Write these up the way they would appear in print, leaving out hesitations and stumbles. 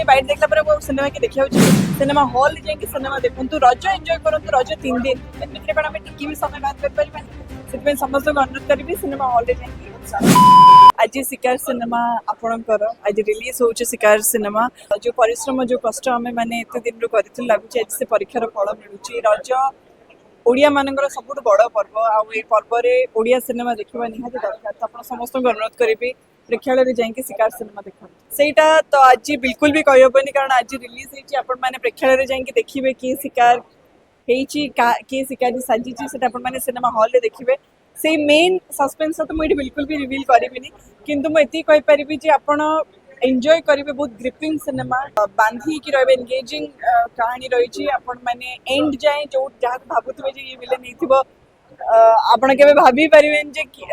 बैठ देखला पर सिनेमा की देखा सिनेमा हॉल जाइए सिनेमा देखूँ रज एंजॉय करूँ रज 3 दिन भितर कौन आम टिकी भी समय बाहर कर समस्त अनुरोध करी सिनेमा हॉल जाइए आज शिकार सिनेमा आपणकर आज रिलीज हो शिकार सिनेमा जो परिश्रम जो कष्ट आम मैंने एत दिन रू कर लगुच आज से परीक्षार फल मिलूँ रज ओडिया मानकर सबुठ बड़ पर्व आई पर्व ओडिया सिनेमा देखा निहाती दरकार तो आप समस्त अनुरोध करी प्रेक्षालय जाइए शिकार सिनेमा देखा सेटा तो आज बिल्कुल भी कहबनी कारण आज रिलीज होने प्रेक्षालय जाइए देखिए किए शिकार किए शिकारी साजी से सिनेमा हॉल रे देखिए से मेन सस्पेंस तो मुझे बिल्कुल भी रिवील करी किंतु मुझे कहीपरि जे आपण एंजॉय करेंगे बहुत ग्रिपिंग सिनेमा बांधी की रहे एंगेजिंग कहानी रही आपण मैंने एंड जाए जो जहाँ भावुवे ये विलेन नहीं आपण के भाभी पारे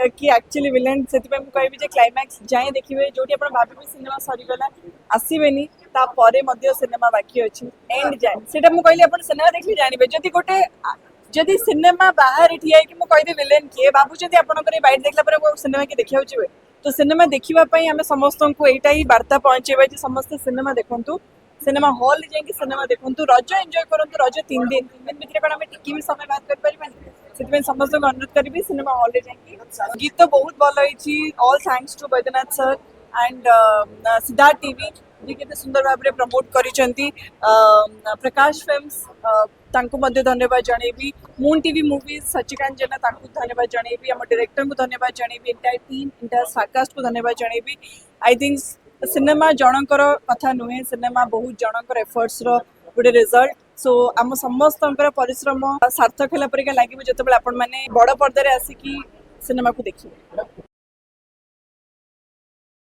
कि एक्चुअली विलेन से कहि क्लाइमैक्स जाए देखिए जो भाभी सिनेमा सरीगला आसबेनी सिनेमा बाकी अच्छी एंड जाए से कहली आप सिनेमा देखिए जानवे जदि गोटे जदि सिनेमा बाहर ठिया कि मुझे विलेन किए भावुं आपंकर बैठ देखला सिनेमा की देखा तो सिनेमा देखापी आम समस्त को यहीटा ही वार्ता पहुँचेबा समस्त सिनेमा देखूँ सिनेमा हॉल जाइए सिनेमा देखूँ रज एंजॉय करूँ रज 3 दिन भितर कौन आम टिकी भी समय बाहर कर समस्त को अनुरोध करी सिनेमा हॉल जाइए गीत तो बहुत भल होती all thanks to Baidyanath sir and Siddharth TV ji के सुंदर भाव में प्रमोट करिसेंती प्रकाश फिल्म्स तांको मध्य धन्यवाद जनइबी मून टीवी मूवीज सचिकांत जेना तांको धन्यवाद जनइबी आम डायरेक्टर को धन्यवाद जनइबी एंटायर टीम एंटायर स्टारकास्ट को धन्यवाद जनइबी आई थिंक सिनेमा जनकर कथा नुहे सिनेमा बहुत जनकर एफर्ट्स रो गोटे रिजल्ट सो आम समस्त परिश्रम सार्थक है परिका लगे जो आपण मैंने बड़ पर्दार आसिकी सिनेमा को देखिए।